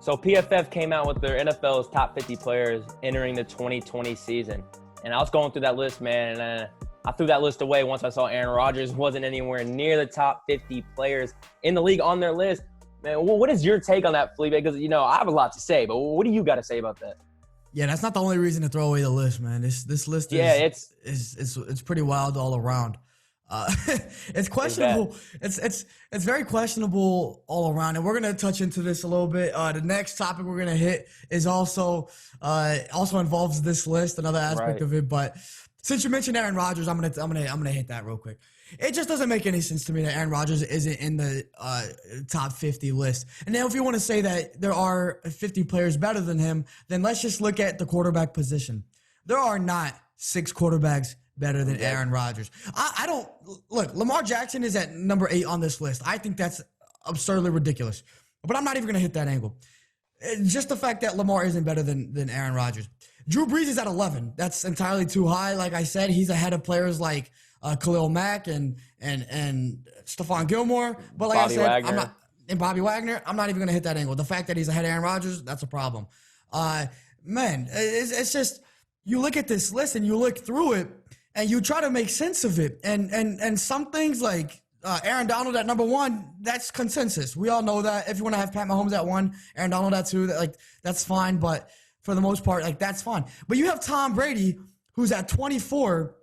So PFF came out with their NFL's top 50 players entering the 2020 season. And I was going through that list, man, and I threw that list away once I saw Aaron Rodgers wasn't anywhere near the top 50 players in the league on their list. Man, what is your take on that, Felipe? Because, I have a lot to say, but what do you got to say about that? Yeah, that's not the only reason to throw away the list, man. This list it's pretty wild all around. It's questionable. It's very questionable all around, and we're gonna touch into this a little bit. The next topic we're gonna hit is also involves this list, another aspect of it. But since you mentioned Aaron Rodgers, I'm gonna hit that real quick. It just doesn't make any sense to me that Aaron Rodgers isn't in the top 50 list. And now if you want to say that there are 50 players better than him, then let's just look at the quarterback position. There are not 6 quarterbacks better than Aaron Rodgers. I don't – look, Lamar Jackson is at number 8 on this list. I think that's absurdly ridiculous. But I'm not even going to hit that angle. Just the fact that Lamar isn't better than Aaron Rodgers. Drew Brees is at 11. That's entirely too high. Like I said, he's ahead of players like Khalil Mack and Stephon Gilmore. But like Bobby I said, Wagner. Bobby Wagner, I'm not even going to hit that angle. The fact that he's ahead of Aaron Rodgers, that's a problem. Man, it's just – you look at this list and you look through it and you try to make sense of it. And some things like Aaron Donald at number 1, that's consensus. We all know that. If you want to have Pat Mahomes at 1, Aaron Donald at 2, that's fine. But for the most part, that's fine. But you have Tom Brady, who's at 24,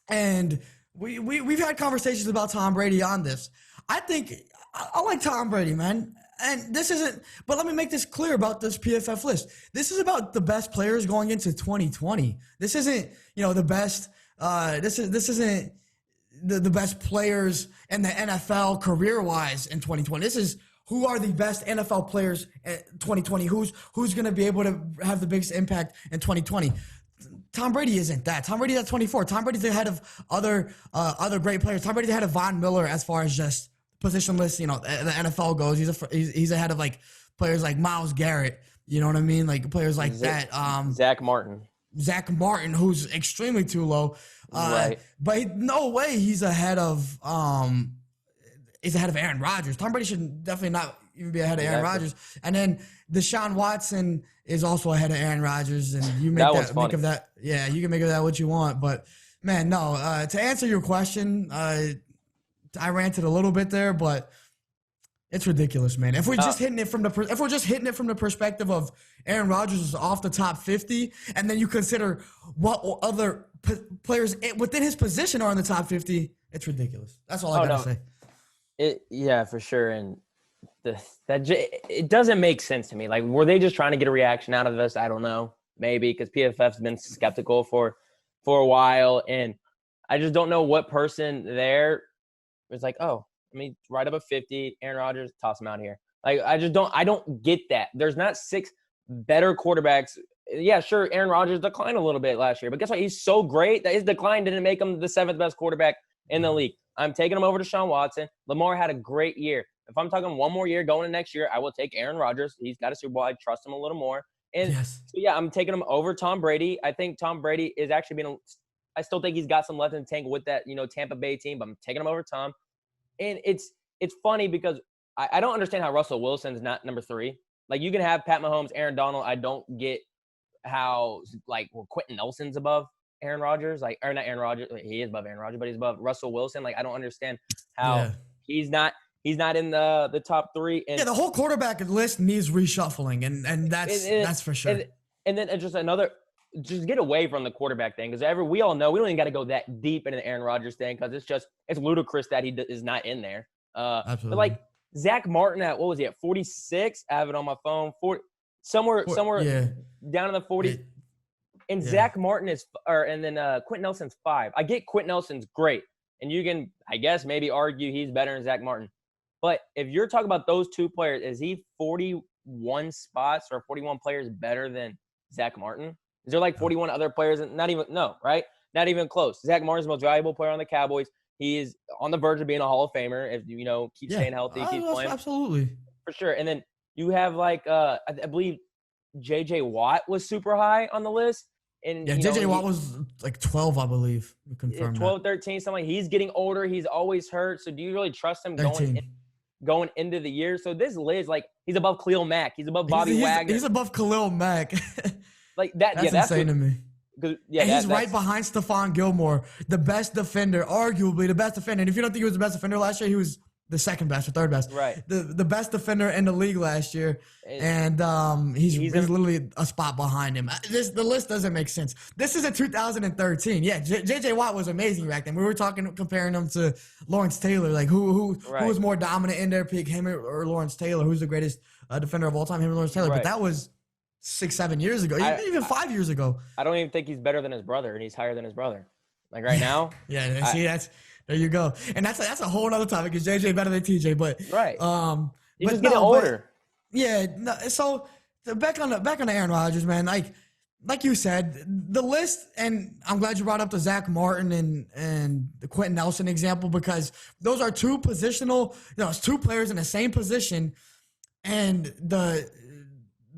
and we've had conversations about Tom Brady on this. I think I like Tom Brady, man. And this isn't, but let me make this clear about this PFF list. This is about the best players going into 2020. This isn't, the best. This isn't the best players in the NFL career-wise in 2020. This is who are the best NFL players in 2020. Who's going to be able to have the biggest impact in 2020. Tom Brady isn't that. Tom Brady's at 24. Tom Brady's ahead of other great players. Tom Brady's ahead of Von Miller as far as just positionless, the NFL goes. He's ahead of players like Myles Garrett. You know what I mean? Like players like that. Zach Martin, who's extremely too low. Right. But no way he's ahead of Aaron Rodgers. Tom Brady should definitely not even be ahead of Aaron Rodgers. And then Deshaun Watson is also ahead of Aaron Rodgers, and you make make of that. Yeah, you can make of that what you want. But man, no. To answer your question, I ranted a little bit there, but it's ridiculous, man. If we're just hitting it from the perspective of Aaron Rodgers is off the top 50, and then you consider what other players within his position are in the top 50, it's ridiculous. That's all I gotta say. Yeah, for sure. And it doesn't make sense to me. Like, were they just trying to get a reaction out of us? I don't know. Maybe because PFF's been skeptical for a while, and I just don't know what person there was like, oh, I mean, right up at 50, Aaron Rodgers, toss him out here. Like, I don't get that. There's not 6 better quarterbacks. Yeah, sure, Aaron Rodgers declined a little bit last year, but guess what? He's so great that his decline didn't make him the 7th best quarterback in the league. I'm taking him over to Deshaun Watson. Lamar had a great year. If I'm talking one more year going to next year, I will take Aaron Rodgers. He's got a Super Bowl. I trust him a little more. And so, yeah, I'm taking him over Tom Brady. I think Tom Brady is actually I still think he's got some left in the tank with that, Tampa Bay team, but I'm taking him over Tom. And it's funny because I don't understand how Russell Wilson's not number 3. Like, you can have Pat Mahomes, Aaron Donald. I don't get how, Quentin Nelson's above Aaron Rodgers. Or not Aaron Rodgers. He is above Aaron Rodgers, but he's above Russell Wilson. Like, I don't understand how he's not in the top 3. And the whole quarterback list needs reshuffling, and that's for sure. And then just get away from the quarterback thing, because we all know we don't even got to go that deep into the Aaron Rodgers thing, because it's ludicrous that he is not in there. Absolutely. But Zach Martin at, what was he at, 46? I have it on my phone. Somewhere down in the 40s. And Zach Martin and then Quentin Nelson's 5. I get Quentin Nelson's great, and you can, I guess, maybe argue he's better than Zach Martin. But if you're talking about those 2 players, is he 41 spots or 41 players better than Zach Martin? Is there 41 other players? Right? Not even close. Zach Martin's the most valuable player on the Cowboys. He is on the verge of being a Hall of Famer if, keeps staying healthy, keeps playing. Absolutely. For sure. And then you have, I believe J.J. Watt was super high on the list. And J.J. Watt was 12, I believe. We confirmed 12, 13, something. He's getting older. He's always hurt. So do you really trust him 13. going into the year. So this list, like, he's above Khalil Mack. He's above Bobby Wagner. He's above Khalil Mack. Like that. That's insane to me. Yeah, and he's right behind Stephon Gilmore, the best defender, arguably the best defender. And if you don't think he was the best defender last year, he was the second best or third best. Right. The best defender in the league last year. And he's literally a spot behind him. The list doesn't make sense. This is a 2013. Yeah, J.J. Watt was amazing back then. We were comparing him to Lawrence Taylor. Like, who was more dominant in their peak, him or Lawrence Taylor? Who's the greatest defender of all time, him or Lawrence Taylor? Right. But that was 6-7 years ago, even 5 years ago. I don't even think he's better than his brother, and he's higher than his brother. Like right now. Yeah, see, there you go. And that's a whole other topic. Is JJ better than TJ? But right. He's just getting older. So back on the Aaron Rodgers, man. Like you said, the list, and I'm glad you brought up the Zach Martin and the Quentin Nelson example, because those are two positional. It's two players in the same position, and the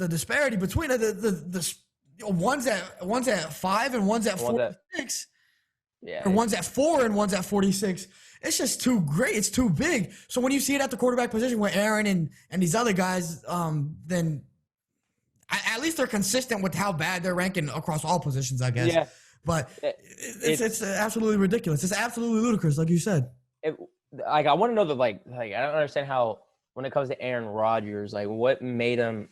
disparity between the one's at 5 and one's at 46. Yeah. Or one's at 4 and one's at 46. It's just too great. It's too big. So when you see it at the quarterback position with Aaron and these other guys, then at least they're consistent with how bad they're ranking across all positions, I guess. Yeah. But it's absolutely ridiculous. It's absolutely ludicrous, like you said. I want to know I don't understand how, when it comes to Aaron Rodgers, like what made him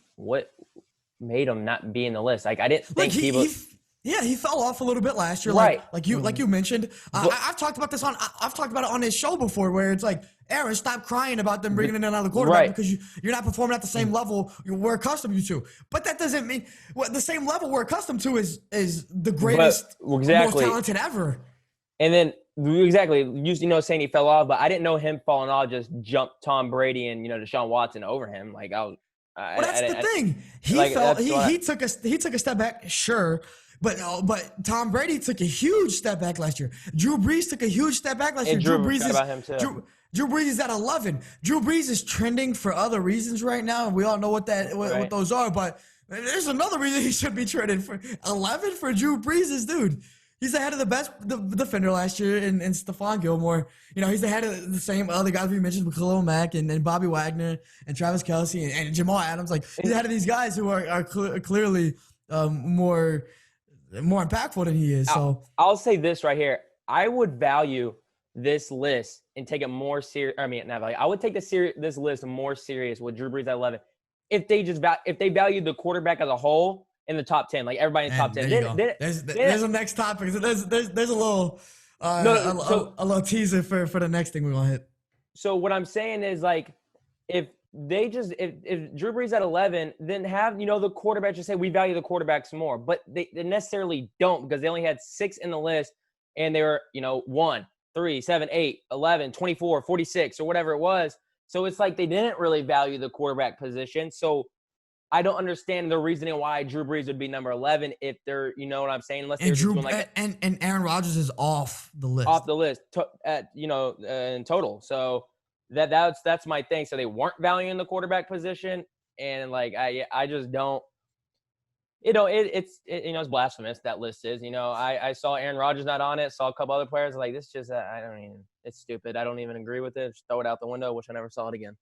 not be in the list? Like I didn't think he fell off a little bit last year, right? Like you mentioned. I've talked about this I've talked about it on this show before, where it's like, Aaron, stop crying about them bringing in another quarterback because you're not performing at the same level we're accustomed to. But that doesn't mean the same level we're accustomed to is the greatest, most talented ever. And then saying he fell off, but I didn't know him falling off just jumped Tom Brady and Deshaun Watson over him. Like that's the thing. He took a step back, sure. But Tom Brady took a huge step back last year. Drew Brees took a huge step back last year. Drew Brees is at 11. Drew Brees is trending for other reasons right now, and we all know what those are. But there's another reason he should be trending for 11 for Drew Brees. Is dude. He's ahead of the best defender last year in Stephon Gilmore. He's ahead of the same other guys we mentioned with Khalil Mack and Bobby Wagner and Travis Kelce and Jamal Adams. Like, he's ahead of these guys who are clearly more impactful than he is. So I'll say this right here. I would value this list and take it more serious. I mean, not value. I would take this list more serious with Drew Brees at 11 if they valued the quarterback as a whole in the top 10, like everybody in the top 10. There's a next topic. There's a little a little teaser for the next thing we want to hit. So what I'm saying is, like, if Drew Brees at 11, then have the quarterback just say we value the quarterbacks more, but they necessarily don't, because they only had 6 in the list, and they were 1, 3, 7, 8, 11, 24, 46, or whatever it was. So it's like they didn't really value the quarterback position. So I don't understand the reasoning why Drew Brees would be number 11 if they're, what I'm saying, unless they're just doing like and Aaron Rodgers is off the list. In total. So that's my thing. So they weren't valuing the quarterback position, and like I just don't. It's blasphemous, that list is. I saw Aaron Rodgers not on it. Saw a couple other players. Like, this just it's stupid. I don't even agree with it. Just throw it out the window. Wish I never saw it again.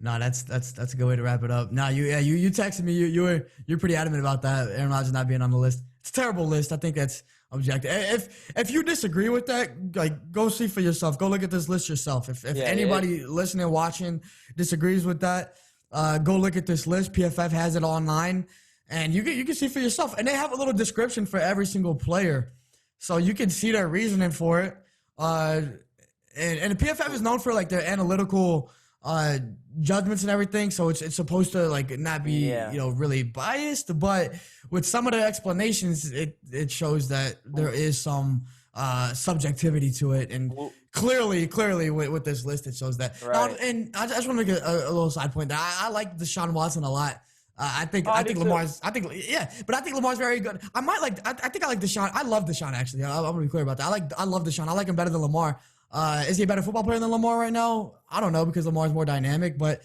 No, that's a good way to wrap it up. No, you texted me. You're pretty adamant about that. Aaron Rodgers not being on the list. It's a terrible list. I think that's objective. If you disagree with that, like, go see for yourself. Go look at this list yourself. If anybody listening, watching disagrees with that, go look at this list. PFF has it online, and you can see for yourself. And they have a little description for every single player, so you can see their reasoning for it. And the PFF is known for, like, their analytical judgments and everything, so it's supposed to, like, not be really biased, but with some of the explanations, it shows that there is some subjectivity to it, and clearly with this list it shows that. Right. And I just want to make a little side point that I like Deshaun Watson a lot. I think Lamar's very good. I think I like Deshaun. I love Deshaun, actually. I'm gonna be clear about that. I love Deshaun. I like him better than Lamar. Is he a better football player than Lamar right now? I don't know, because Lamar's more dynamic, but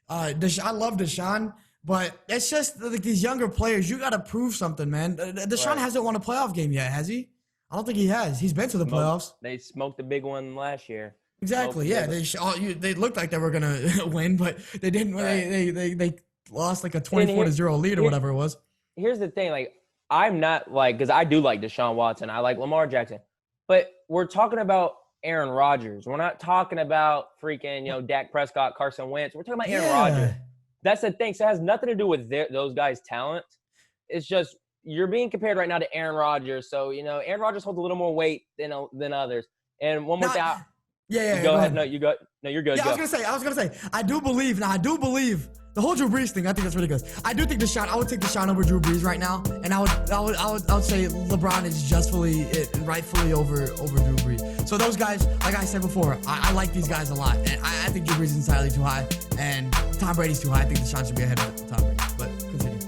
I love Deshaun. But it's just like these younger players, you got to prove something, man. Deshaun hasn't won a playoff game yet, has he? I don't think he has. He's been to the playoffs. They smoked the big one last year. Exactly. Yeah, they looked like they were gonna win, but they didn't. Right. They lost like a 24-0 lead or whatever it was. Here's the thing, like I'm not like, because I do like Deshaun Watson, I like Lamar Jackson, but we're talking about Aaron Rodgers. We're not talking about freaking Dak Prescott, Carson Wentz. We're talking about Aaron Rodgers. That's the thing. So it has nothing to do with those guys' talent. It's just you're being compared right now to Aaron Rodgers. So Aaron Rodgers holds a little more weight than others. And one more thing. Go ahead. No, you go. No, you're good. Yeah, I was gonna say. I do believe the whole Drew Brees thing. I think that's ridiculous. I do think I would take Deshaun over Drew Brees right now, and I would say LeBron is justly and rightfully over Drew Brees. So those guys, like I said before, I like these guys a lot, and I think Drew Brees is entirely too high, and Tom Brady's too high. I think Deshaun should be ahead of Tom Brady. But continue.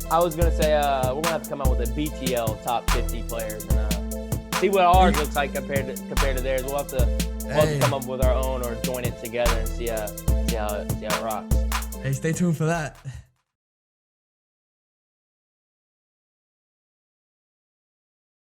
I was gonna say we're gonna have to come out with a BTL top 50 players and see what ours looks like compared to theirs. We'll have to come up with our own or join it together and see how it rocks. Hey, stay tuned for that.